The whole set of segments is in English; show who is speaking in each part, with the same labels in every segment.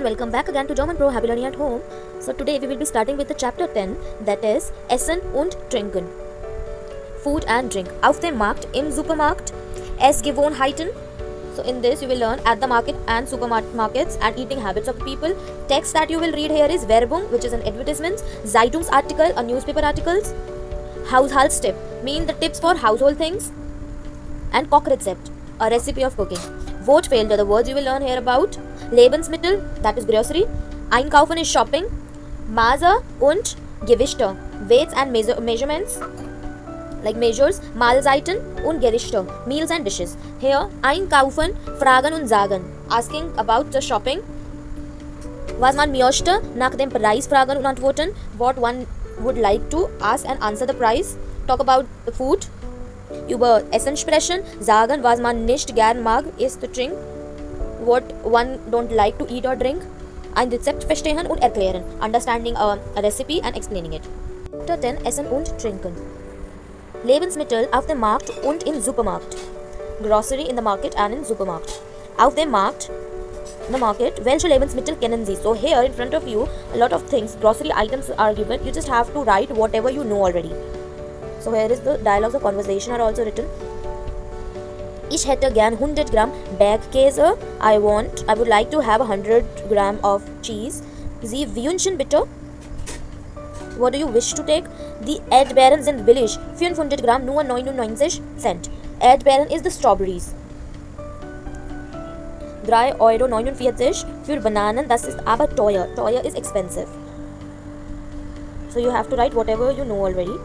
Speaker 1: welcome back again to German Pro Happy Learning at Home. So today we will be starting with the chapter 10, that is Essen und Trinken. Food and drink. Auf dem Markt, im Supermarkt, Essgewohnheiten. So in this you will learn at the market and supermarkets and eating habits of people. Text that you will read here is Werbung, which is an advertisement, Zeitungsartikel, a newspaper articles, Haushaltstipp, mean the tips for household things, and Kochrezept, a recipe of cooking. Wortfehlte, the words you will learn here about. Lebensmittel, that is grocery. Einkaufen is shopping. Maße und Gewichte, weights and measurements, like measures. Mahlzeiten und Gerichte, meals and dishes. Here, einkaufen, fragen und sagen, asking about the shopping. Was man möchte, nach dem Preis fragen und antworten. What one would like to ask and answer the price. Talk about the food. Über Essen sprechen, sagen, was man nicht gern mag, ist to drink, what one don't like to eat or drink. Ein Rezept verstehen und erklären, understanding a recipe and explaining it. Chapter 10, Essen und Trinken. Lebensmittel auf dem Markt und im Supermarkt. Grocery in the market and in Supermarkt. Auf dem Markt, in the market, welche Lebensmittel kennen Sie? So here in front of you, a lot of things, grocery items are given. You just have to write whatever you know already. So here is the dialogues of conversation are also written. Ich hätte gern 100 Gramm Bergkäse. I would like to have 100 Gramm of cheese. Sie wünschen bitte. What do you wish to take? Die Erdbeeren sind billig. 500 Gramm nur 99 Cent. Erdbeeren is the strawberries. 3,49 € für Bananen. Das ist aber teuer. Teuer is expensive. So you have to write whatever you know already.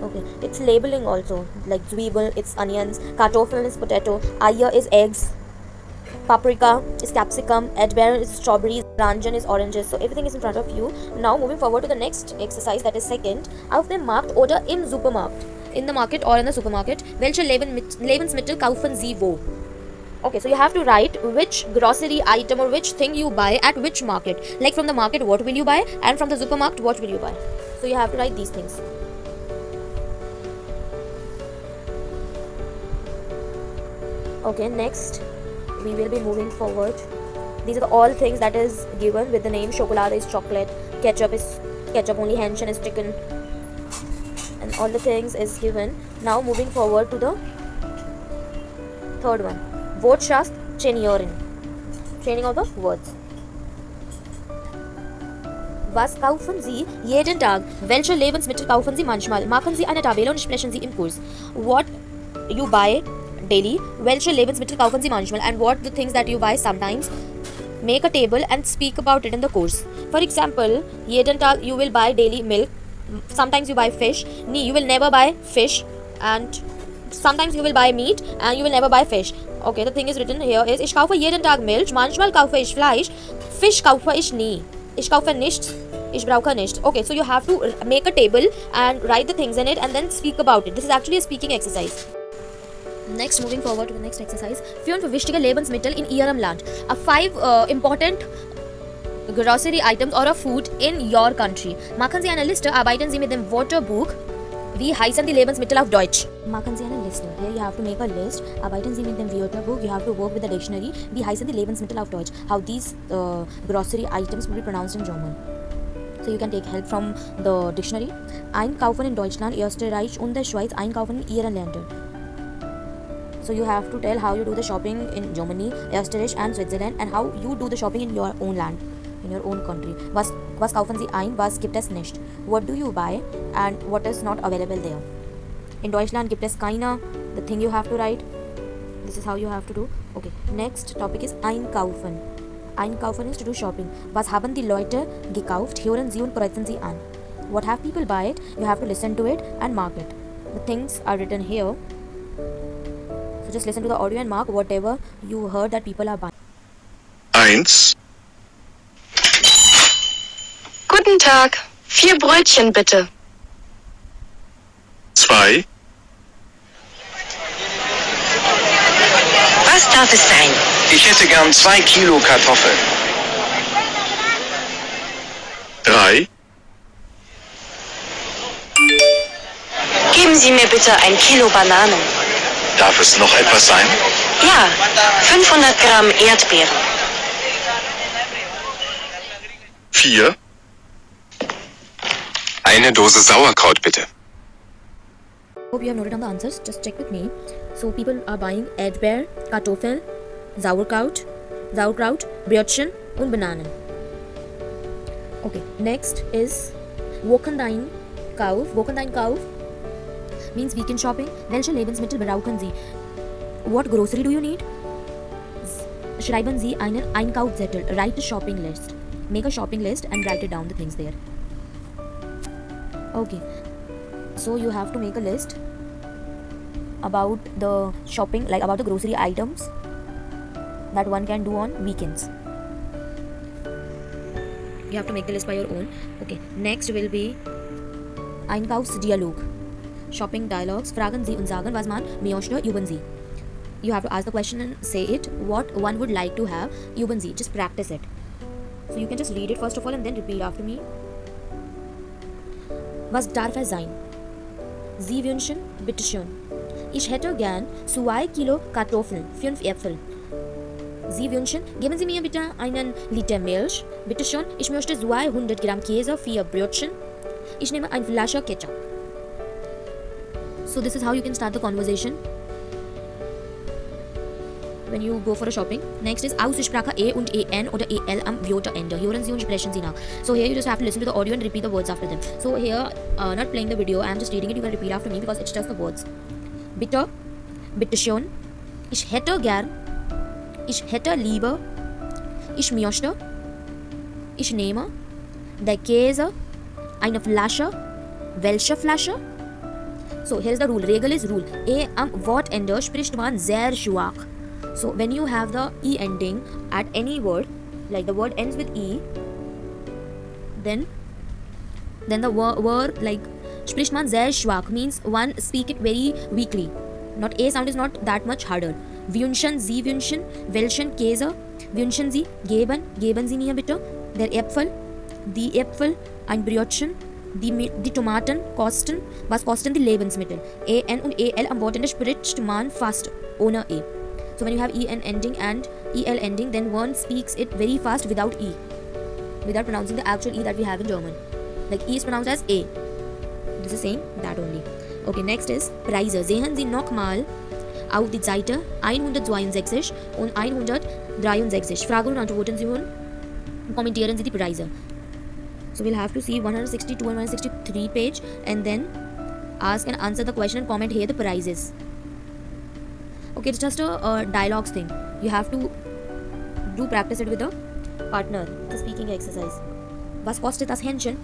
Speaker 1: Okay, it's labeling also, like Zwiebel, it's onions, Kartoffeln is potato, Eier is eggs, Paprika is capsicum, Erdbeeren is strawberries, Orangen is oranges. So everything is in front of you. Now moving forward to the next exercise, that is second. Auf dem Markt oder im Supermarkt. In the market or in the supermarket. Welche Lebensmittel kaufen Sie wo? Okay, so you have to write which grocery item or which thing you buy at which market. Like from the market, what will you buy? And from the supermarket, what will you buy? So you have to write these things. Okay, next we will be moving forward. These are all things that is given with the name. Chocolate is chocolate, ketchup is ketchup, only Hähnchen is chicken, and all the things is given. Now moving forward to the third one. Wortschaft trainieren. Training of the words. Was kaufen Sie jeden Tag? Welche Lebensmittel kaufen Sie manchmal? Machen Sie eine Tabelle und sprechen Sie im Kurs. What you buy daily, welche Lebensmittel kaufen Sie manchmal, and what the things that you buy sometimes. Make a table and speak about it in the course. For example, jeden Tag you will buy daily milk, sometimes you buy fish, you will never buy fish, and sometimes you will buy meat and you will never buy fish. Okay, the thing is written here is, ich kaufe jeden Tag Milch, manchmal kaufe ich Fleisch, Fisch kaufe ich nie, ich kaufe nichts, ich brauche nichts. Okay, so you have to make a table and write the things in it and then speak about it. This is actually a speaking exercise. Next, moving forward to the next exercise. 5 wichtige Lebensmittel in Ihrem Land. 5 important grocery items or a food in your country. Machen Sie eine Liste, arbeiten Sie mit dem Wörterbuch. Wie heißen die Lebensmittel auf Deutsch? Machen Sie eine Liste. Here you have to make a list. Arbeiten Sie mit dem Wörterbuch. You have to work with the dictionary. Wie heißen die Lebensmittel auf Deutsch? How these grocery items will be pronounced in German. So you can take help from the dictionary. Einkaufen in Deutschland, Österreich und der Schweiz. Einkaufen in Ihren Ländern. So you have to tell how you do the shopping in Germany, Österreich and Switzerland, and how you do the shopping in your own land, in your own country. Was kaufen Sie ein, was gibt es nicht? What do you buy and what is not available there? In Deutschland gibt es keine. The thing you have to write. This is how you have to do. Okay, next topic is einkaufen. Einkaufen is to do shopping. Was haben die Leute gekauft? Hören Sie und kreuzen Sie an. What have people buy it? You have to listen to it and mark it. The things are written here. So just listen to the audio and mark whatever you heard that people are buying.
Speaker 2: 1.
Speaker 3: Guten Tag. 4 Brötchen bitte.
Speaker 2: 2.
Speaker 3: Was darf es sein?
Speaker 4: Ich hätte gern 2 Kilo Kartoffeln.
Speaker 2: 3.
Speaker 3: Geben Sie mir bitte 1 Kilo Bananen.
Speaker 4: Darf es noch etwas sein?
Speaker 3: Ja, 500 Gramm Erdbeeren.
Speaker 2: 4,
Speaker 4: Eine Dose Sauerkraut bitte.
Speaker 1: Hope you have noted down the answers. Just check with me. So people are buying Erdbeer, Kartoffel, Sauerkraut, Brötchen und Bananen. Okay, next is Wocheneinkauf. Wocheneinkauf means weekend shopping. Welche Lebensmittel brauchen Sie? What grocery do you need? Schreiben Sie einen Einkaufszettel. Write a shopping list. Make a shopping list and write it down the things there. Okay, so you have to make a list about the shopping, like about the grocery items that one can do on weekends. You have to make the list by your own. Okay, next will be Einkaufsdialog. Shopping dialogues. Fragen Sie und sagen, was man möchte, üben Sie. You have to ask the question and say it. What one would like to have, üben Sie. Just practice it. So you can just read it first of all and then repeat after me. Was darf es sein? Sie wünschen, bitteschön. Ich hätte gern 2 Kilo Kartoffeln, 5 Äpfel. Sie wünschen, geben Sie mir bitte einen Liter Milch. Bitteschön, ich möchte 200 Gramm Käse, 4 Brötchen. Ich nehme eine Flasche Ketchup. So this is how you can start the conversation when you go for a shopping. Next is Aussprache E und EN oder EL am Wörterende. Hören Sie und sprechen Sie nach. So here you just have to listen to the audio and repeat the words after them. So here, not playing the video, I am just reading it. You can repeat after me because it's just the words. Bitte, bitteschön, ich hätte gern, ich hätte lieber, ich möchte, ich nehme, der Käse, eine Flasche, welche Flasche? So here is the rule. Regel is rule. E am Wortende spricht man sehr schwach. So when you have the E ending at any word, like the word ends with E, then the word like spricht man sehr schwach means one speak it very weakly. Not A sound is not that much harder. Wünschen, Sie wünschen, welchen Käse wünschen Sie, geben Sie mir bitte, der Äpfel, die Äpfel, ein Brötchen, die Tomaten kosten, was kosten die Lebensmittel? EN und EL am Wortende spricht man fast ohne E. So when you have EN ending and EL ending, then one speaks it very fast without E, without pronouncing the actual E that we have in German. Like E is pronounced as A. This is same, that only. Okay, next is Preise. Sehen Sie nochmal auf die Seite 162 und 163. Fragen und Antworten Sie hören. Kommentieren Sie die Preise. So we'll have to see 162 and 163 page and then ask and answer the question and comment here the prices. Okay, it's just a dialogues thing. You have to do practice it with a partner. The speaking exercise. Was kostet das Hähnchen?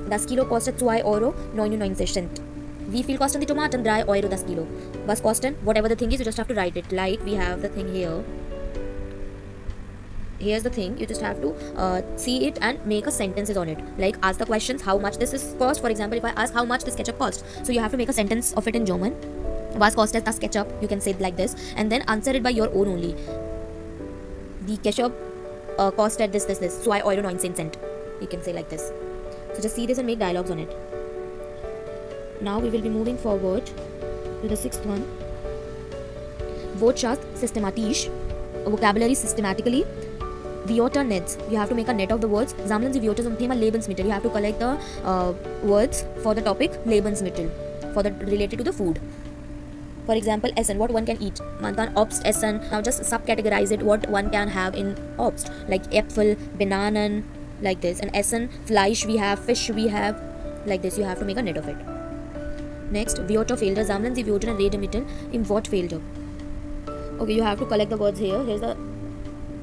Speaker 1: Das Kilo kostet 2,99 €. Wie viel kosten die Tomaten? 3 € das Kilo. Was kosten? Whatever the thing is, you just have to write it. Like we have the thing here. Here's the thing, you just have to see it and make a sentences on it. Like ask the questions, how much this is cost. For example, if I ask how much this ketchup cost, so you have to make a sentence of it in German. Was kostet das Ketchup? You can say it like this and then answer it by your own only. The ketchup costed this 2,09 €. You can say like this. So just see this and make dialogues on it. Now we will be moving forward to the sixth one. Wortschaft systematisch, vocabulary systematically. Wörter Nets. You have to make a net of the words. Sammeln Sie Wörter zum Thema Lebensmittel. You have to collect the words for the topic Lebensmittel, for the related to the food. For example, Essen, what one can eat. Man kann Obst essen. Now just subcategorize it, what one can have in Obst. Like Äpfel, Bananen, like this. And Essen, Fleisch we have, fish we have. Like this, you have to make a net of it. Next, Wörterfelder. Sammeln Sie Wörter und Redemittel im Wortfelder. Okay, you have to collect the words here. Here's the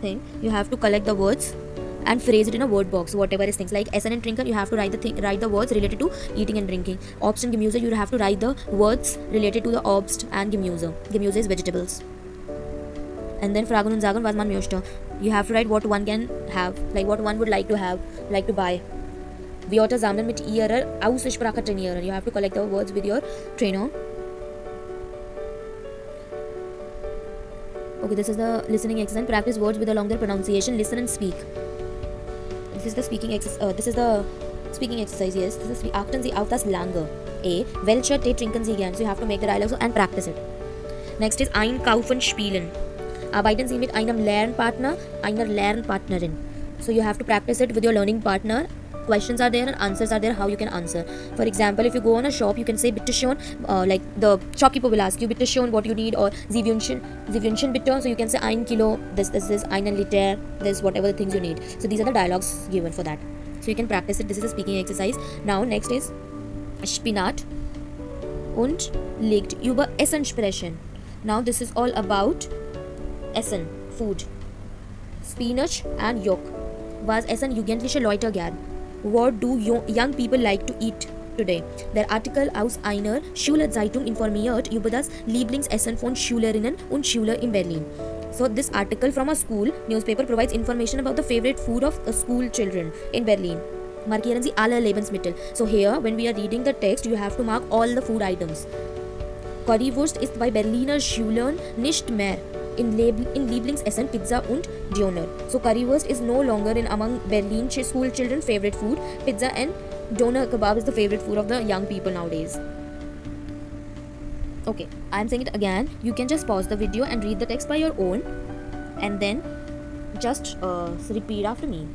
Speaker 1: thing. You have to collect the words and phrase it in a word box. Whatever is things like Essen and Trinken, you have to write the words related to eating and drinking. Obst and Gemüse, you have to write the words related to the Obst and Gemüse. Gemüse is vegetables. And then Fragen und Sagen, was man möchte. You have to write what one can have, like what one would like to have, like to buy. Wörter sammeln mit ihrer Aussprache trainieren. You have to collect the words with your trainer. Okay, this is the listening exercise. Practice words with a longer pronunciation. Listen and speak. This is the speaking exercise. Yes. This is achten Sie auf das Lange. A. Welche Tee trinken Sie gern? So you have to make the dialogue and practice it. Next is ein kaufen spielen. Arbeiten Sie mit einem Lernpartner, einer Lernpartnerin. So you have to practice it with your learning partner. Questions are there and answers are there, how you can answer. For example, if you go on a shop, you can say bitte schön, like the shopkeeper will ask you bitte schön what you need, or Sie wünschen bitte, so you can say ein Kilo, this, einen Liter, this, whatever the things you need. So these are the dialogues given for that. So you can practice it. This is a speaking exercise. Now next is Spinat und legt über Essen sprechen. Now this is all about Essen, food. Spinach and Yolk. Was essen jugendliche Leute gern? What do young people like to eat today? Der Artikel aus einer Schülerzeitung informiert über das Lieblingsessen von Schülerinnen und Schülern in Berlin. So this article from a school newspaper provides information about the favorite food of school children in Berlin. Markieren Sie alle Lebensmittel. So here, when we are reading the text, you have to mark all the food items. Currywurst ist bei Berliner Schülern nicht mehr in Lieblingsessen Pizza und Döner. So currywurst is no longer in among Berlin school children favorite food. Pizza and doner kebab is the favorite food of the young people nowadays. Okay, I am saying it again. You can just pause the video and read the text by your own, and then just repeat after me.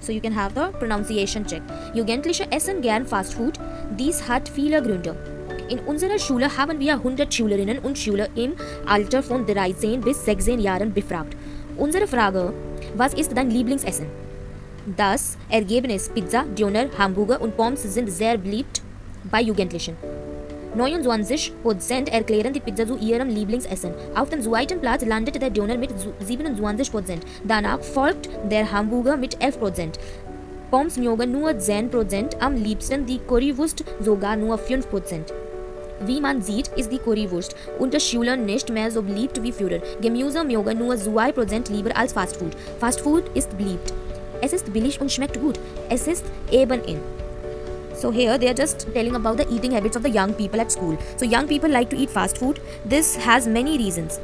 Speaker 1: So you can have the pronunciation check. Jugendliche essen gern Fast Food. Dies hat viele Gründe. In unserer Schule haben wir 100 Schülerinnen und Schüler im Alter von 13 bis 16 Jahren befragt. Unsere Frage: Was ist dein Lieblingsessen? Das Ergebnis: Pizza, Döner, Hamburger und Pommes sind sehr beliebt bei Jugendlichen. 29% erklären die Pizza zu ihrem Lieblingsessen. Auf dem zweiten Platz landet der Döner mit 27%. Danach folgt der Hamburger mit 11%. Pommes mögen nur 10%, am liebsten die Currywurst sogar nur 5%. Wie man sieht, ist die Currywurst unter Schülern nicht mehr so beliebt wie früher. Gemüse mögen nur 2% lieber als Fast Food. Fast Food ist beliebt. Es ist billig und schmeckt gut. Es ist eben in. So here they are just telling about the eating habits of the young people at school. So young people like to eat fast food. This has many reasons.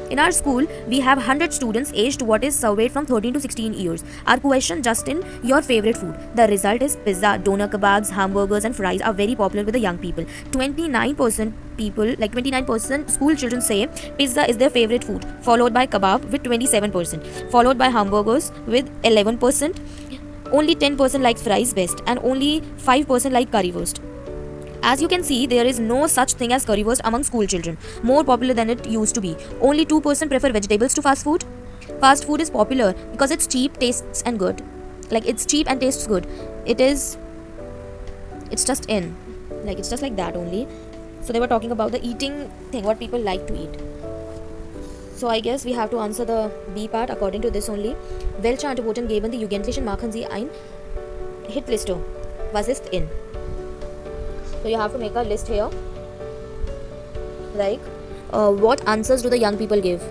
Speaker 1: In our school, we have 100 students aged what is surveyed from 13 to 16 years. Our question: Justin, your favorite food? The result is pizza, doner kebabs, hamburgers and fries are very popular with the young people. 29% school children say pizza is their favorite food, followed by kebab with 27%, followed by hamburgers with 11%. Only 10% likes fries best, and only 5% like currywurst. As you can see, there is no such thing as currywurst among school children, more popular than it used to be. Only 2% prefer vegetables to fast food. Fast food is popular because it's cheap, tastes and good. Like it's cheap and tastes good. It's just in. Like it's just like that only. So they were talking about the eating thing, what people like to eat. So I guess we have to answer the B part according to this only. Welche Antworten geben die Jugendlichen? Machen Sie ein Hitliste. Was ist in? So you have to make a list here. Like, what answers do the young people give?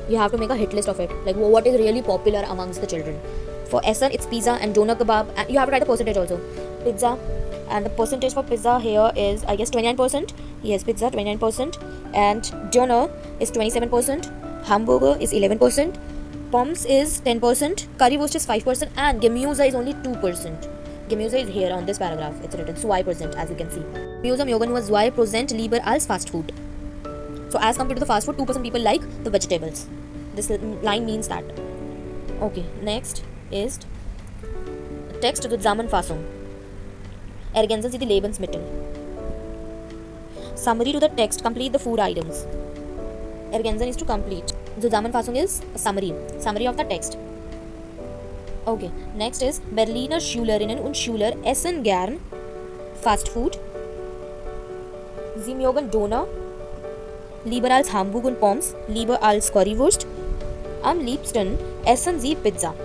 Speaker 1: You have to make a hit list of it. Like, what is really popular amongst the children? For Essen, it's pizza and doner kebab. And you have to write a percentage also. Pizza. And the percentage for pizza here is, I guess, 29%. Yes, pizza, 29%. And doner is 27%. Hamburger is 11%. Pommes is 10%. Currywurst is 5%. And Gemüse is only 2%. Gemüse is here on this paragraph. It's written 2% as you can see. Gemüse mögen nur 2% lieber als Fast Food. So as compared to the fast food, 2% people like the vegetables. This line means that. Okay, next is Text zur Zusammenfassung. Ergänzen Sie die Lebensmittel. Summary to the text. Complete the food items. Ergänzen is to complete. Zusammenfassung is a summary. Summary of the text. Okay, next is Berliner Schülerinnen und Schüler essen gern Fast Food. Sie mögen Doner lieber als Hamburg und Pommes, lieber als Currywurst. Am liebsten essen sie Pizza.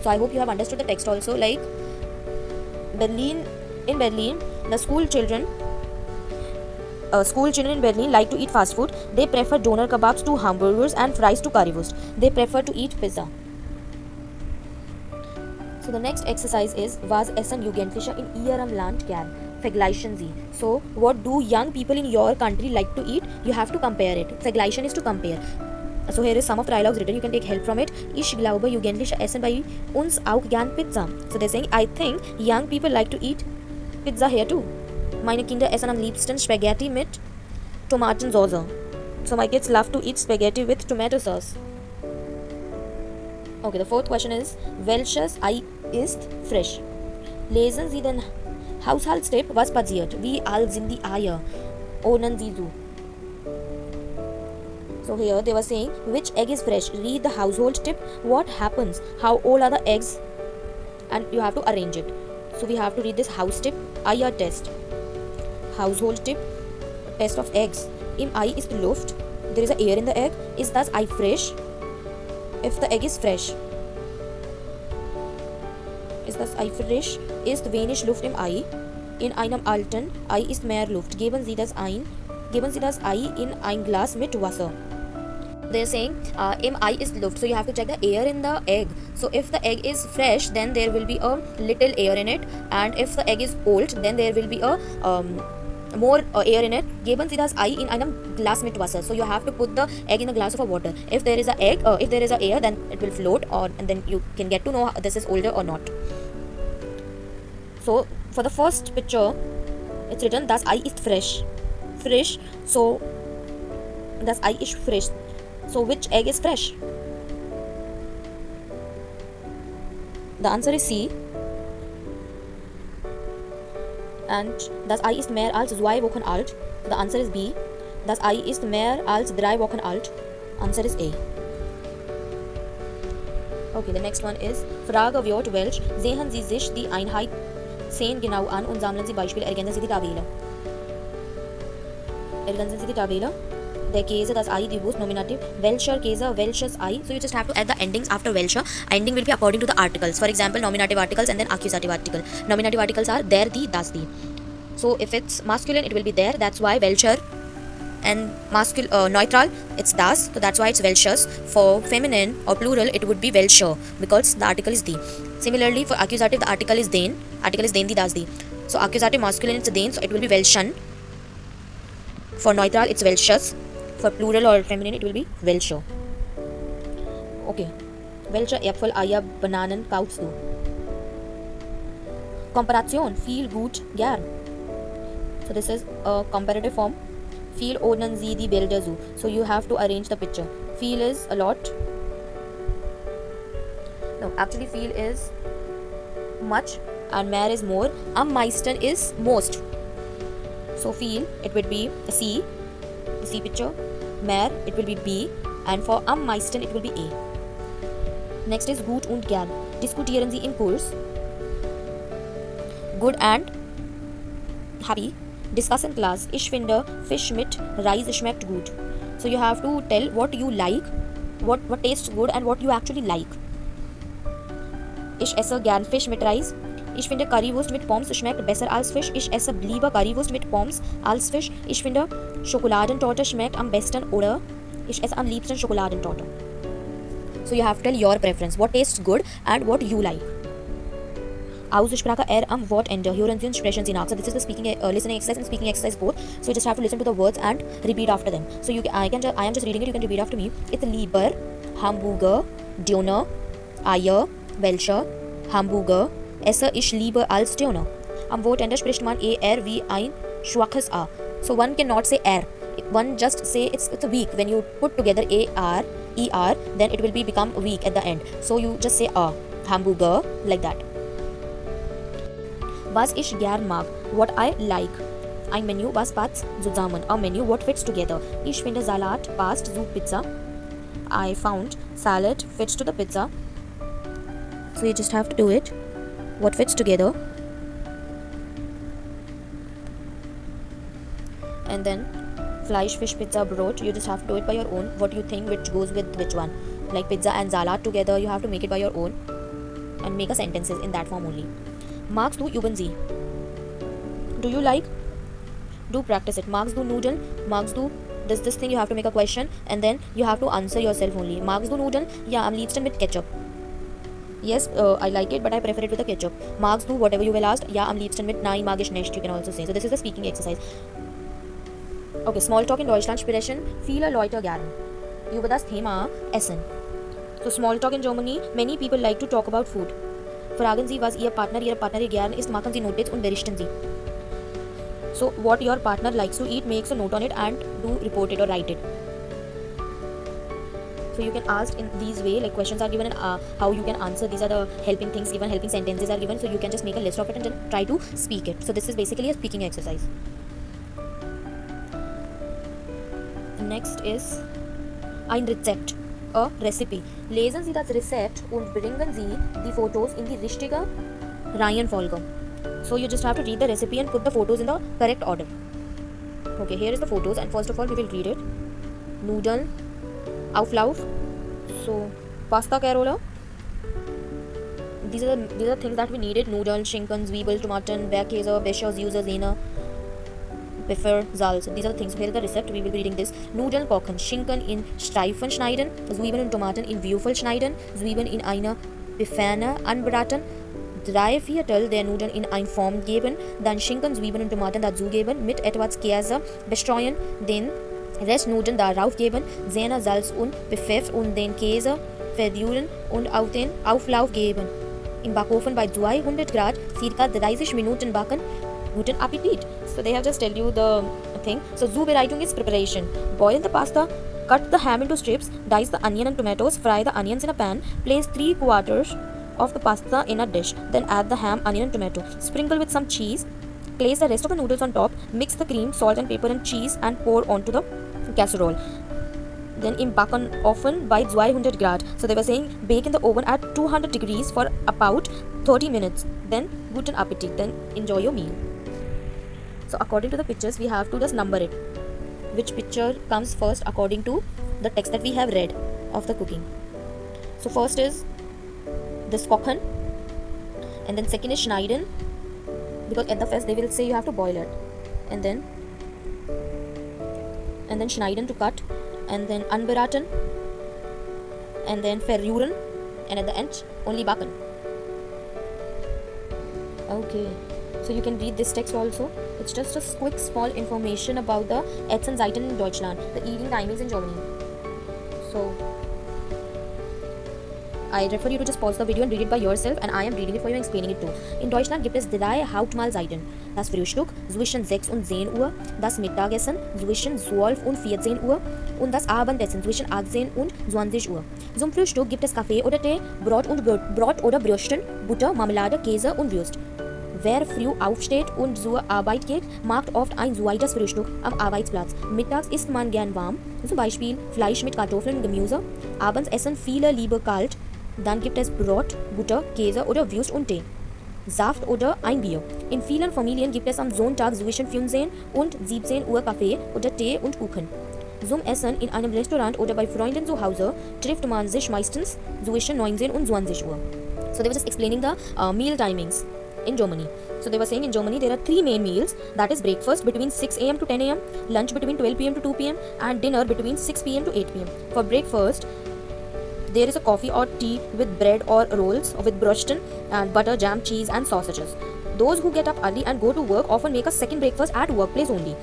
Speaker 1: So I hope you have understood the text also. Like in Berlin, the school children in Berlin like to eat fast food. They prefer doner kebabs to hamburgers and fries to currywurst. They prefer to eat pizza. So the next exercise is Was essen Jugendliche in Ihrem Land gern? Vergleichen Sie. So what do young people in your country like to eat? You have to compare it. Vergleichen is to compare. So here is some of the dialogues written. You can take help from it. Ich glaube, Jugendliche essen bei uns auch gern Pizza. So they're saying, I think young people like to eat pizza here too. Meine Kinder essen am liebsten Spaghetti mit Tomatensauce. So my kids love to eat spaghetti with tomato sauce. Okay, the fourth question is, welches Ei ist frisch? Lesen Sie den Haushaltstipp, was passiert? Wie alt sind die Eier? Ohnen Sie zu. So here they were saying, which egg is fresh? Read the household tip. What happens? How old are the eggs? And you have to arrange it. So we have to read this house tip, Eier test. Household tip, test of eggs. Im Ei ist Luft. There is a air in the egg. Is das Ei frisch? If the egg is fresh. Ist das Ei frisch? Ist wenig Luft im Ei. In einem alten Ei ist mehr Luft. Geben Sie das Ei in ein Glas mit Wasser. They're saying im Ei ist Luft, so you have to check the air in the egg. So if the egg is fresh, then there will be a little air in it, and if the egg is old, then there will be a more air in it. Geben Sie das Ei in einem Glas mit Wasser. So you have to put the egg in a glass of water. If there is a air, then it will float, and then you can get to know this is older or not. So for the first picture, it's written das Ei ist frisch. Frisch. So das Ei ist frisch. So which egg is fresh? The answer is C. And das Ei ist mehr als 2 Wochen alt. The answer is B. Das Ei ist mehr als 3 Wochen alt. Answer is A. Okay, the next one is Frage wird welch. Sehen Sie sich die Einheit 10 genau an und sammeln Sie Beispiele. Ergänzen Sie die Tabelle. Der Käse, das Ei, die Wurst, Nominativ. Welcher Käse, welches Ei. So you just have to add the endings after welcher. Ending will be according to the articles. For example, nominative articles and then accusative article. Nominative articles are there, die, das, die. So if it's masculine, it will be there. That's why welcher. And neutral, it's das. So that's why it's welches. For feminine or plural, it would be welcher because the article is die. Similarly, for accusative, the article is den. Article is den, die, das, die. So accusative masculine, it's den. So it will be welschen. For neutral, it's welches. For plural or feminine, it will be welcher. Okay. Welche Äpfel, Eier, Bananen kaufst du? Komparation. Viel, gut, gern. So this is a comparative form. Viel ohnen Sie die Bilder zu. So you have to arrange the picture. Viel is a lot. No, actually viel is much and mehr is more. Am meisten is most. So viel, it would be C, the C picture. Mehr, it will be B, and for am meisten, it will be A. Next is gut und gern. Diskutieren Sie im Kurs. Good and happy. Discuss in class. Ich finde Fisch mit Reis schmeckt gut. So you have to tell what you like, what tastes good and what you actually like. Ich esse gern Fisch mit Reis. Ich finde Currywurst mit Pommes schmeckt besser als Fisch. Ich esse lieber Currywurst mit Pommes als Fisch. Ich finde Schokoladentorte schmeckt am besten oder ich esse am liebsten Schokoladentorte. So you have to tell your preference. What tastes good and what you like. Aussprache am Wortende. Hören Sie und sprechen Sie nach. So this is the listening exercise and speaking exercise both. So you just have to listen to the words and repeat after them. So I am just reading it. You can repeat after me. It's lieber, Hamburger, Döner, Eier, welcher, Hamburger. Esse ich lieber als Döner. Am Wortende spricht man ER wie ein schwaches A. So one cannot say R. One just say it's a weak. When you put together AR, ER, then it will become weak at the end. So you just say A. Hamburger, like that. Was ich gern mag. What I like. Ein Menü, was passt zusammen. A menu, what fits together. Ich finde Salat passt zu Pizza. I found salad fits to the pizza. So you just have to do it. What fits together. And then Fleisch, fish, pizza, Brot. You just have to do it by your own. What you think which goes with which one. Like pizza and Salat together, you have to make it by your own. And make a sentences in that form only. Magst du üben Sie? Do you like? Do practice it. Magst du Nudeln? Magst du this thing? You have to make a question and then you have to answer yourself only. Magst du Nudeln? Ja, am liebsten mit Ketchup. Yes, I like it, but I prefer it with the ketchup. Magst du, whatever you will ask. Ja, am liebsten mit Nein, mag ich nicht. You can also say. So this is the speaking exercise. Okay, Smalltalk in Deutschland sprechen viele Leute gern. Über das Thema Essen. So Smalltalk in Germany, many people like to talk about food. Fragen Sie, was Ihr Partner, Ihre Partnerin gern isst, machen Sie Notiz und berichten Sie. So what your partner likes to eat, makes a note on it and do report it or write it. So you can ask in these way, like questions are given and how you can answer. These are the helping things given, helping sentences are given. So you can just make a list of it and then try to speak it. So this is basically a speaking exercise. Next is ein Rezept, a recipe. Lesen Sie das Rezept und bringen Sie die Fotos in die richtige Reihenfolge. So you just have to read the recipe and put the photos in the correct order. Okay, here is the photos and first of all we will read it. Nudeln, Auflauf, so pasta Carola. These are the things that we needed. Nudeln, Schinken, Zwiebel, Tomaten, Bergkäse, Becher, Süße, Sahne, Pfeffer, Salz. These are the things. Here is the recipe. We will be reading this. Nudeln kochen, Schinken in Streifen schneiden, Zwiebeln und Tomaten in Würfel schneiden, Zwiebeln in eine Pfanne anbraten, 3/4 der Nudeln in eine Form geben, dann Schinken, Zwiebeln und Tomaten dazugeben, mit etwas Käse bestreuen, den Rest Nudeln darauf geben, Sahne, Salz und Pfeffer und den Käse verrühren und auf den Auflauf geben. Im Backofen bei 200 Grad circa 30 Minuten backen. Guten Appetit. So they have just tell you the thing. So Zubereitung is preparation. Boil the pasta, cut the ham into strips, dice the onion and tomatoes, fry the onions in a pan, place 3/4 of the pasta in a dish, then add the ham, onion and tomato. Sprinkle with some cheese, place the rest of the noodles on top, mix the cream, salt and pepper and cheese and pour onto the casserole. Then in backen oven by 200 Grad. So they were saying bake in the oven at 200 degrees for about 30 minutes. Then guten Appetit. Then enjoy your meal. So according to the pictures, we have to just number it. Which picture comes first according to the text that we have read of the cooking. So first is this kochen, and then second is schneiden, because at the first they will say you have to boil it, and then schneiden to cut, and then anbraten, and then verrühren, and at the end only backen. Okay, so you can read this text also. It's just a quick small information about the Essen in Deutschland, the eating timings in Germany. So I refer you to just pause the video and read it by yourself, and I am reading it for you and explaining it too. In Deutschland gibt es 3 Hauptmahlzeiten. Das Frühstück zwischen 6 und 10 Uhr, das Mittagessen zwischen 12 und 14 Uhr und das Abendessen zwischen 18 und 20 Uhr. Zum Frühstück gibt es Kaffee oder Tee, Brot oder Brötchen, Butter, Marmelade, Käse und Wurst. Wer früh aufsteht und zur Arbeit geht, macht oft ein zweites Frühstück am Arbeitsplatz. Mittags isst man gern warm, zum Beispiel Fleisch mit Kartoffeln und Gemüse. Abends essen viele lieber kalt. Dann gibt es Brot, Butter, Käse oder Wurst und Tee. Saft oder ein Bier. In vielen Familien gibt es am Sonntag zwischen 15 und 17 Uhr Kaffee oder Tee und Kuchen. Zum Essen in einem Restaurant oder bei Freunden zu Hause trifft man sich meistens zwischen 19 und 20 Uhr. So they were just explaining the meal timings in Germany. So they were saying in Germany there are 3 main meals, that is breakfast between 6 a.m. to 10 a.m, lunch between 12 p.m. to 2 p.m, and dinner between 6 p.m. to 8 p.m. For breakfast, there is a coffee or tea with bread or rolls with brötchen and butter, jam, cheese and sausages. Those who get up early and go to work often make a second breakfast at workplace only.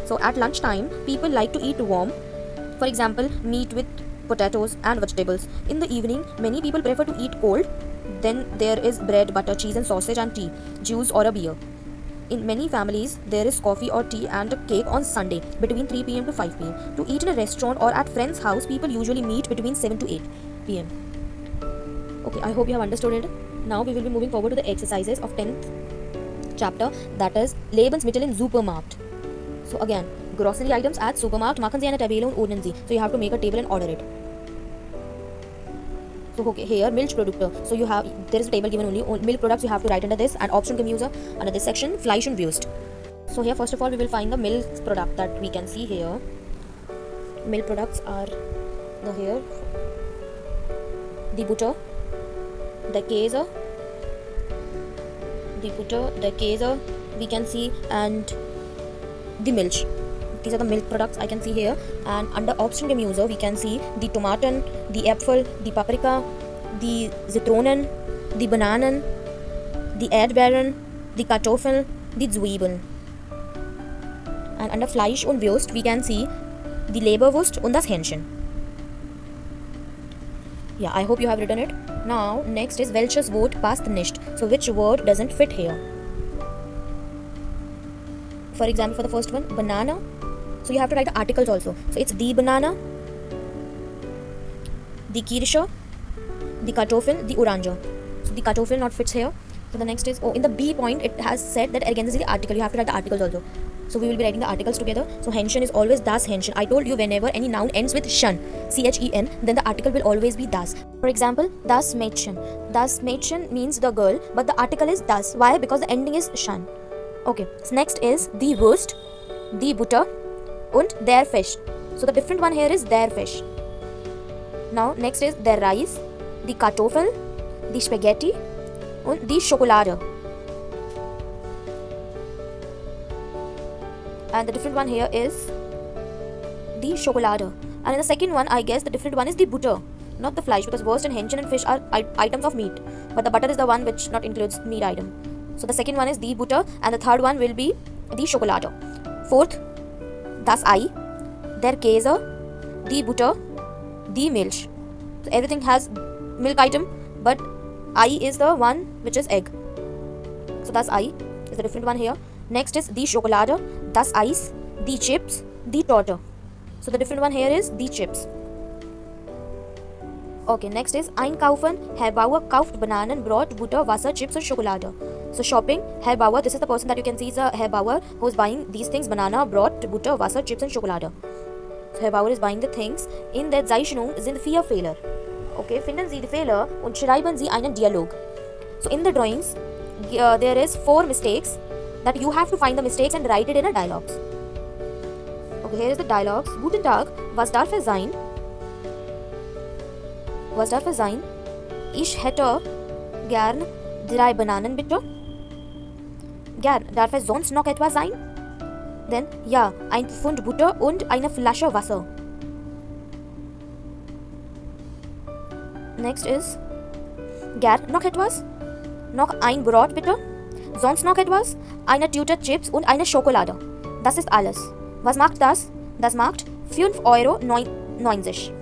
Speaker 1: So at lunchtime, people like to eat warm, for example, meat with potatoes and vegetables. In the evening, many people prefer to eat cold. Then there is bread, butter, cheese and sausage and tea, juice or a beer. In many families, there is coffee or tea and a cake on Sunday between 3 p.m. to 5 p.m. To eat in a restaurant or at friend's house, people usually meet between 7 to 8 p.m. Okay, I hope you have understood it. Now we will be moving forward to the exercises of 10th chapter, that is Lebensmittel in Supermarkt. So again, grocery items at Supermarkt, machen Sie eine Tabelle und ordnen Sie. So you have to make a table and order it. So okay, here Milchprodukte. So there is a table given only milk products. You have to write under this, and Option Gemüse under this section, Fleisch und Wurst. So here first of all we will find the milk product that we can see here. Milk products are here the butter, the Käse, we can see, and the milk. These are the milk products I can see here. And under Option Gemüse we can see the Tomaten, the Äpfel, the Paprika, the Zitronen, the Bananen, the Erdbeeren, the Kartoffeln, the Zwiebeln. And under Fleisch und Wurst we can see the Leberwurst und das Hähnchen. Yeah, I hope you have written it. Now next is welches Wort passt nicht. So which word doesn't fit here? For example, for the first one, banana. So you have to write the articles also. So it's the banana, the Kirsche, the Kartoffel, the Orange. So the Kartoffel not fits here. So the next is, in the B point, it has said that ergänzen Sie the article. You have to write the articles also. So we will be writing the articles together. So Hähnchen is always das Hähnchen. I told you whenever any noun ends with schen, C-H-E-N, then the article will always be das. For example, das Mädchen. Das Mädchen means the girl, but the article is das. Why? Because the ending is schen. Okay. So next is die Wurst, die Butter, und der Fisch. So the different one here is der Fisch. Now next is der Reis, die Kartoffel, die Spaghetti, und die Schokolade. And the different one here is the Schokolade. And in the second one, I guess the different one is the butter, not the Fleisch, because Wurst and Hähnchen and fish are items of meat, but the butter is the one which not includes meat item. So the second one is the butter, and the third one will be the Schokolade. Fourth, das Ei, der Käse, die Butter, die Milch. So everything has milk item, but Ei is the one which is egg. So das Ei is the different one here. Next is die Schokolade, das Eis, die Chips, die Torte. So the different one here is die Chips. Okay, next is einkaufen. Herr Bauer kauft Bananen, Brot, Butter, Wasser, Chips und Schokolade. So shopping, Herr Bauer, this is the person that you can see is a Herr Bauer who is buying these things: Banana, Brot, Butter, Wasser, Chips and Schokolade. So Herr Bauer is buying the things. In der Zeichnung sind 4 Fehler. Okay, finden Sie die Fehler und schreiben Sie einen Dialog. So in the drawings, there is 4 mistakes that you have to find the mistakes and write it in a dialogue. Okay, here is the dialogue. Guten Tag, was darf es sein? Was darf es sein? Ich hätte gern 3 Bananen bitte. Gern, darf es sonst noch etwas sein? Then, ja, ein Pfund Butter und eine Flasche Wasser. Next is, gern noch etwas? Noch ein Brot bitte? Sonst noch etwas? Eine Tüte Chips und eine Schokolade. Das ist alles. Was macht das? Das macht 5,90 €.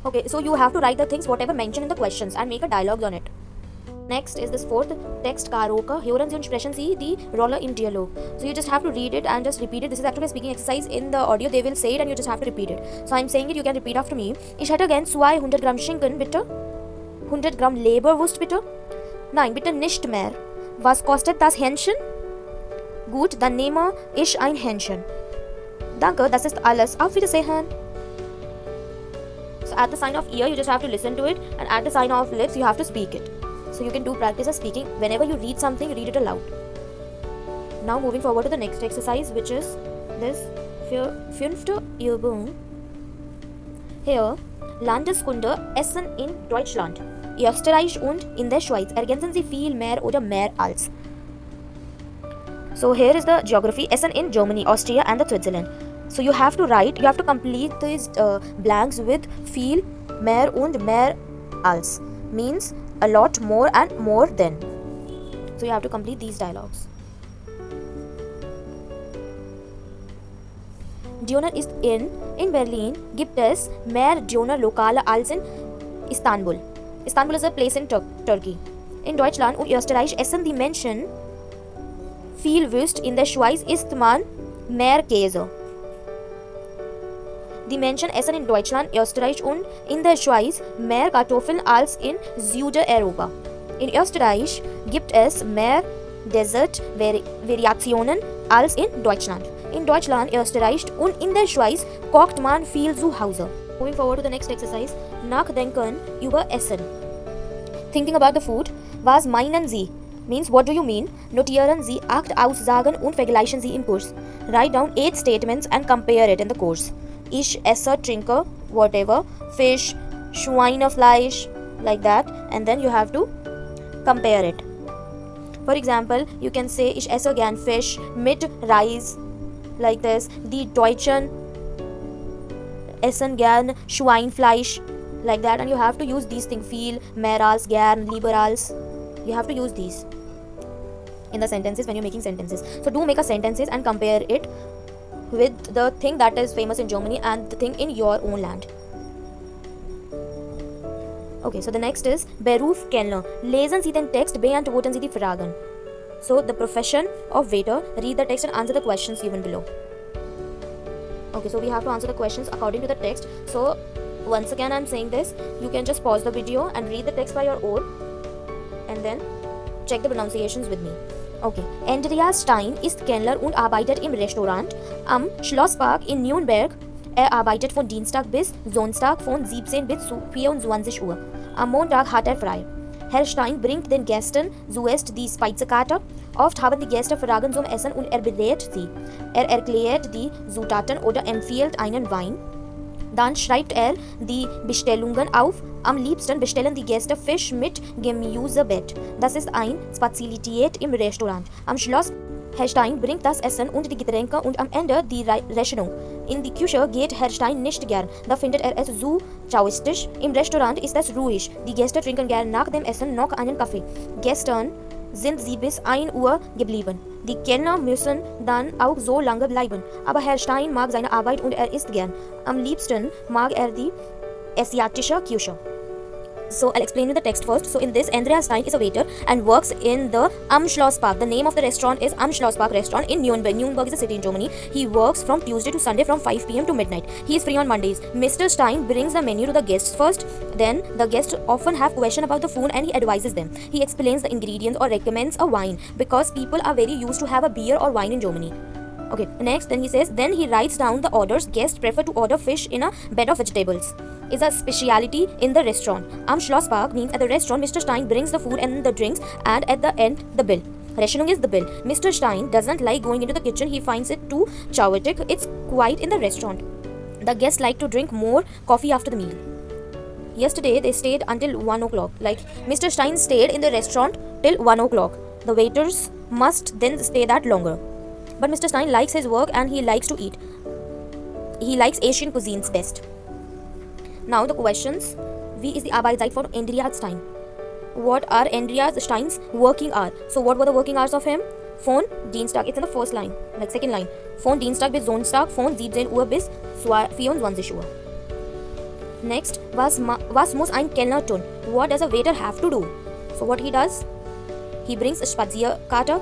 Speaker 1: Okay, so you have to write the things whatever mentioned in the questions and make a dialogue on it. Next is this fourth text Karaoke. Hören Sie und sprechen Sie die Rolle im Dialog. So you just have to read it and just repeat it. This is actually a speaking exercise. In the audio they will say it and you just have to repeat it. So I'm saying it, you can repeat after me. Ich hätte gern 200 Gramm Schinken bitte. 100 Gramm Leberwurst bitte. Nein, bitte nicht mehr. Was kostet das Hähnchen? Gut, dann nehme ich ein Hähnchen. Danke, das ist alles. Auf Wiedersehen. So at the sign of ear, you just have to listen to it, and at the sign of lips, you have to speak it. So you can do practice of speaking. Whenever you read something, read it aloud. Now moving forward to the next exercise, which is this fünfte Übung. Here, Landeskunde Essen in Deutschland, Österreich und in der Schweiz. Ergänzen Sie viel mehr oder mehr als. So here is the geography. Essen in Germany, Austria and the Switzerland. So you have to write, you have to complete these blanks with viel, mehr und mehr als. Means a lot more and more than. So you have to complete these dialogues. Döner ist in Berlin gibt es mehr Döner-Lokale als in Istanbul. Istanbul is a place in Turkey. In Deutschland und Österreich essen die Menschen viel Wurst. In der Schweiz isst man mehr Käse. Die Menschen essen in Deutschland, Österreich und in der Schweiz mehr Kartoffeln als in Südeuropa. In Österreich gibt es mehr Dessert-Variationen als in Deutschland. In Deutschland, Österreich und in der Schweiz kocht man viel zu Hause. Moving forward to the next exercise. Nachdenken über Essen. Thinking about the food. Was meinen Sie? Means what do you mean? Notieren Sie 8 Aussagen und vergleichen Sie im Kurs. Write down 8 statements and compare it in the course. Ich esse, trinke, whatever, fish, Schweinefleisch, like that, and then you have to compare it. For example, you can say ich esse gern Fisch mit Reis, like this. Die Deutschen essen gern Schweinefleisch, like that, and you have to use these things: viel, mehr als, gern, lieber als. You have to use these in the sentences when you're making sentences. So do make a sentences and compare it with the thing that is famous in Germany and the thing in your own land. Okay, so the next is Beruf Kellner. Lesen Sie den Text, beantworten Sie die Fragen. So the profession of waiter, read the text and answer the questions given below. Okay, so we have to answer the questions according to the text. So once again I'm saying this, you can just pause the video and read the text by your own and then check the pronunciations with me. Okay, Andreas Stein ist Kellner und arbeitet im Restaurant am Schlosspark in Nürnberg. Er arbeitet von Dienstag bis Sonntag von 17 bis 24 Uhr. Am Montag hat er frei. Herr Stein bringt den Gästen zuerst die Speisekarte. Oft haben die Gäste Fragen zum Essen und er berät sie. Er erklärt die Zutaten oder empfiehlt einen Wein. Dann schreibt er die Bestellungen auf. Am liebsten bestellen die Gäste Fisch mit Gemüsebett. Das ist eine Spezialität im Restaurant. Am Schloss Herr Stein bringt das Essen und die Getränke und am Ende die Rechnung. In die Küche geht Herr Stein nicht gern, da findet er es zu chaotisch. Im Restaurant ist es ruhig. Die Gäste trinken gern nach dem Essen noch einen Kaffee. Gestern sind sie bis 1 Uhr geblieben. Die Kellner müssen dann auch so lange bleiben. Aber Herr Stein mag seine Arbeit und er isst gern. Am liebsten mag er die asiatische Küche. So I'll explain you the text first. So in this, Andreas Stein is a waiter and works in the Am Schlosspark. The name of the restaurant is Am Schlosspark restaurant in Nürnberg. Nürnberg is a city in Germany. He works from Tuesday to Sunday from 5 p.m. to midnight. He is free on Mondays. Mr. Stein brings the menu to the guests first. Then the guests often have questions about the food and he advises them. He explains the ingredients or recommends a wine because people are very used to have a beer or wine in Germany. Okay, next then he says, then he writes down the orders. Guests prefer to order fish in a bed of vegetables. Is a speciality in the restaurant. Am Schlosspark means at the restaurant Mr. Stein brings the food and the drinks and at the end the bill. Rechnung is the bill. Mr. Stein doesn't like going into the kitchen. He finds it too chaotic. It's quiet in the restaurant. The guests like to drink more coffee after the meal. Yesterday they stayed until 1 o'clock. Like Mr. Stein stayed in the restaurant till 1 o'clock. The waiters must then stay that longer. But Mr. Stein likes his work and he likes to eat. He likes Asian cuisines best. Now the questions. Wie ist die Arbeitszeit von Andreas Stein? What are Andreas Stein's working hours? So what were the working hours of him? Von Dienstag, it's in the first line, like second line. Von Dienstag bis Sonntag, von 17 Uhr bis 24 Uhr. Next, was muss ein Kellner tun? What does a waiter have to do? So what he does? He brings a Speisekarte,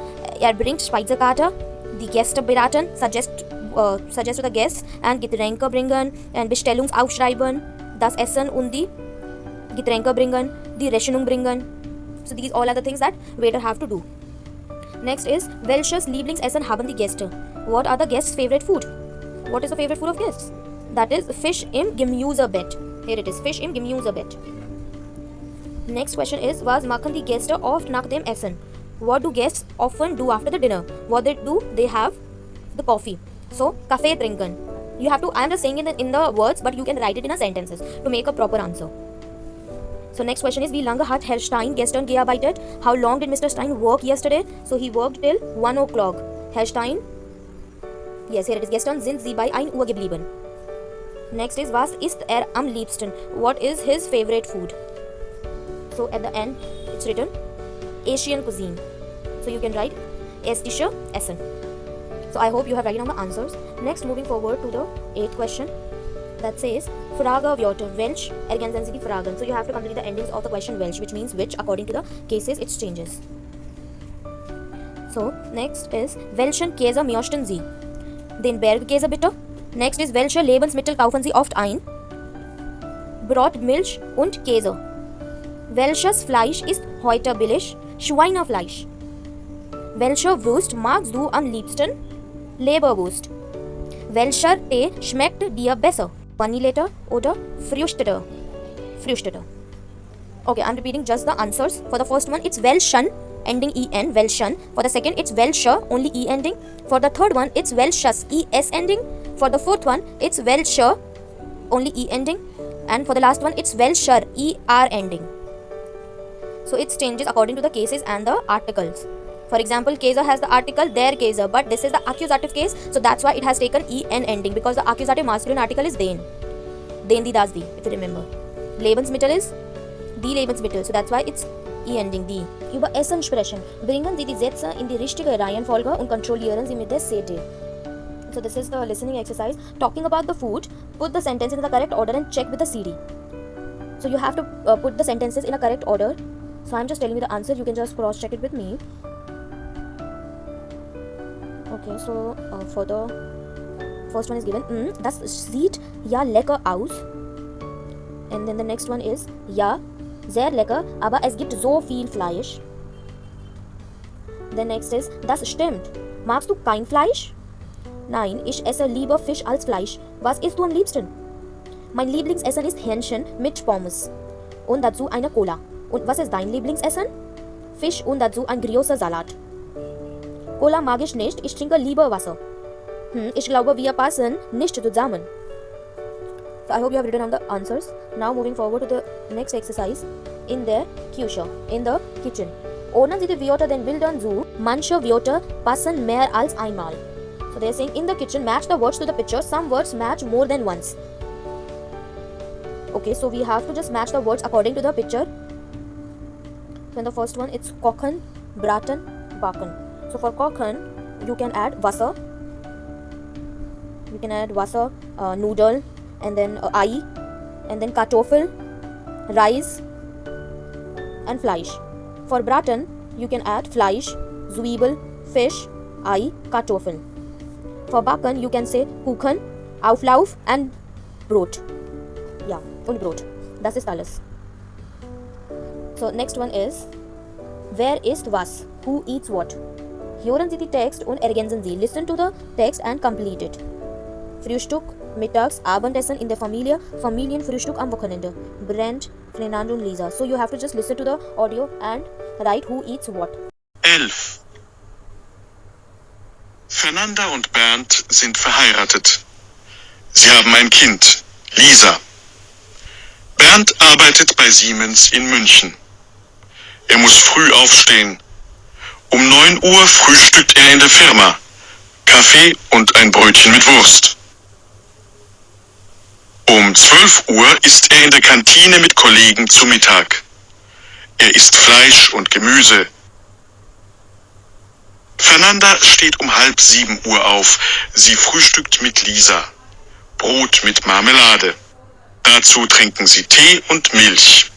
Speaker 1: bringt Speisekarte, die Gäste beraten, suggest to the guests and Getränke bringen and Bestellung aufschreiben, das Essen und die Getränke bringen, die Rechnung bringen. So these all are the things that waiter have to do. Next is, welches Lieblingsessen haben die Gäste? What are the guests' favorite food? What is the favorite food of guests? That is Fisch im Gemüsebett. Here it is, Fisch im Gemüsebett. Next question is, was machen die Gäste oft nach dem Essen? What do guests often do after the dinner? What they do? They have the coffee. So, Kaffee trinken. You have to, I am just saying it in the words, but you can write it in a sentences to make a proper answer. So next question is, wie lange hat Herr Stein gestern gearbeitet? How long did Mr. Stein work yesterday? So he worked till 1 o'clock. Herr Stein, yes, here it is, gestern sind sie bei 1 Uhr geblieben. Next is, was isst er am liebsten? What is his favorite food? So at the end, it's written Asian cuisine. So you can write Estische Essen. So I hope you have written down the answers. Next, moving forward to the 8th question that says Fragewörter, welch ergänzen Sie die Fragen. So you have to complete the endings of the question welch, which means which according to the cases it changes. So next is, welchen Käse möchten Sie? Den Bergkäse bitte. Next is, welche Lebensmittel kaufen Sie oft ein? Brot, Milch und Käse. Welches Fleisch ist heute billig? Schweinefleisch. Welche Wurst magst du am liebsten? Leberwurst. Welcher Tee schmeckt dir besser? Vanillete oder Früchte? Früchte. Okay, I'm repeating just the answers. For the first one, it's welchen, ending en, welchen. For the second, it's welche, only e ending. For the third one, it's welches, es ending. For the fourth one, it's welche, only e ending. And for the last one, it's welcher, er ending. So it changes according to the cases and the articles. For example, Käse has the article der Käse, but this is the accusative case, so that's why it has taken en ending, because the accusative masculine article is den. Den, die, das, die, if you remember. Lebensmittel is die Lebensmittel, so that's why it's e ending, die. Über Essen sprechen. Bringen Sie die Sätze in die richtige Reihenfolge und kontrollieren Sie mit der CD. So this is the listening exercise. Talking about the food, put the sentence in the correct order and check with the CD. So you have to put the sentences in a correct order. So I'm just telling you the answer, you can just cross check it with me. Okay, so for the first one is given, das sieht ja lecker aus. And then the next one is, ja, sehr lecker, aber es gibt so viel Fleisch. The next is, das stimmt. Magst du kein Fleisch? Nein, ich esse lieber Fisch als Fleisch. Was isst du am liebsten? Mein Lieblingsessen ist Hähnchen mit Pommes. Und dazu eine Cola. Und was ist dein Lieblingsessen? Fisch und dazu ein großer Salat. Cola mag ich nicht, ich trinke lieber Wasser. Ich glaube, wir passen nicht zusammen. So I hope you have written down the answers. Now moving forward to the next exercise. In der Küche, in the kitchen. Ordnen Sie die Wörter den Bildern so. Manche Wörter passen mehr als einmal. So they are saying in the kitchen, match the words to the picture. Some words match more than once. Okay, so we have to just match the words according to the picture. So in the first one, it's kochen, braten, backen. So for kochen, you can add Wasser. You can add Wasser, noodle, and then Ei, and then Kartoffel, rice, and Fleisch. For braten, you can add Fleisch, Zwiebel, Fisch, Ei, Kartoffel. For backen, you can say Kuchen, Auflauf, and Brot. Ja, und Brot. Das ist alles. So next one is, wer isst was? Who eats what? Hören Sie die Text und ergänzen Sie. Listen to the text and complete it. Frühstück, mittags, Abendessen in der Familie, Familienfrühstück am Wochenende. Brent, Fernando und Lisa. So you have to just listen to the audio and write who eats what.
Speaker 2: 11. Fernanda und Bernd sind verheiratet. Sie haben ein Kind, Lisa. Bernd arbeitet bei Siemens in München. Er muss früh aufstehen. Um 9 Uhr frühstückt er in der Firma. Kaffee und ein Brötchen mit Wurst. Um 12 Uhr isst er in der Kantine mit Kollegen zu Mittag. Er isst Fleisch und Gemüse. Fernanda steht um 6:30 Uhr auf. Sie frühstückt mit Lisa. Brot mit Marmelade. Dazu trinken sie Tee und Milch.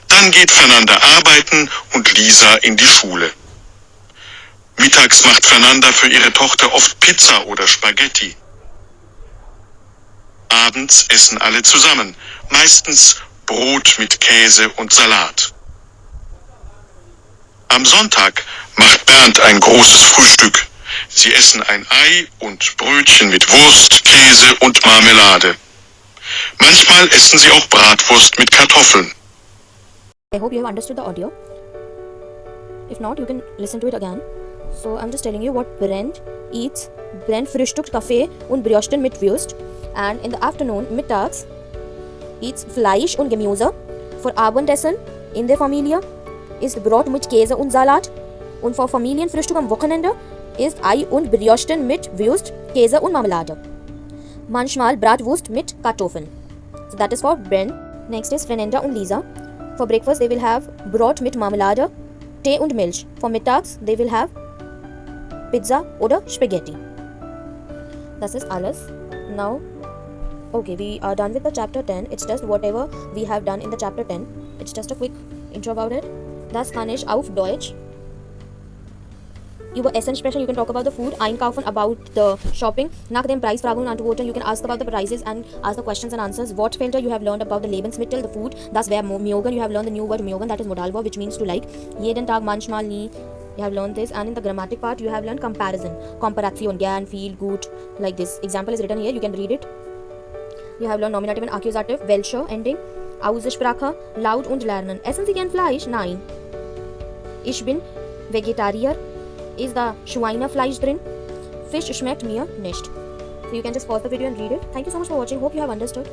Speaker 2: Dann geht Fernanda arbeiten und Lisa in die Schule. Mittags macht Fernanda für ihre Tochter oft Pizza oder Spaghetti. Abends essen alle zusammen, meistens Brot mit Käse und Salat. Am Sonntag macht Bernd ein großes Frühstück. Sie essen ein Ei und Brötchen mit Wurst, Käse und Marmelade. Manchmal essen sie auch Bratwurst mit Kartoffeln.
Speaker 1: I hope you have understood the audio. If not, you can listen to it again. So I'm just telling you what Brent eats. Brent frühstückt Kaffee und Brötchen mit Wurst. And in the afternoon, mittags, eats Fleisch und Gemüse. For Abendessen in der Familie isst Brot mit Käse und Salat. Und für Familienfrühstück am Wochenende isst Ei und Brötchen mit Wurst, Käse und Marmelade. Manchmal Bratwurst mit Kartoffeln. So that is for Brent. Next is Fernanda und Lisa. For breakfast, they will have Brot mit Marmelade, Tee und Milch. For mittags, they will have Pizza oder Spaghetti. Das ist alles. Now, okay, we are done with the chapter 10. It's just whatever we have done in the chapter 10. It's just a quick intro about it. Das kann ich auf Deutsch. Über Essen sprechen, you can talk about the food. Einkaufen, about the shopping. Nach dem Preis fragen und antworten, you can ask about the prices and ask the questions and answers. Wortfilter, you have learned about the Lebensmittel, the food. Das Verb mögen, you have learned the new word mögen, that is Modalverb, which means to like. Jeden Tag, manchmal, nie. You have learned this. And in the grammatic part, you have learned comparison. Komparation, gern, feel, gut. Like this. Example is written here, you can read it. You have learned Nominative and Accusative, welche, ending. Aussprache, laut und lernen. Essen Sie gern Fleisch? Nein. Ich bin Vegetarier. Ist da Schweinefleisch drin? Fisch schmeckt mir nicht. So you can just pause the video and read it. Thank you so much for watching. Hope you have understood.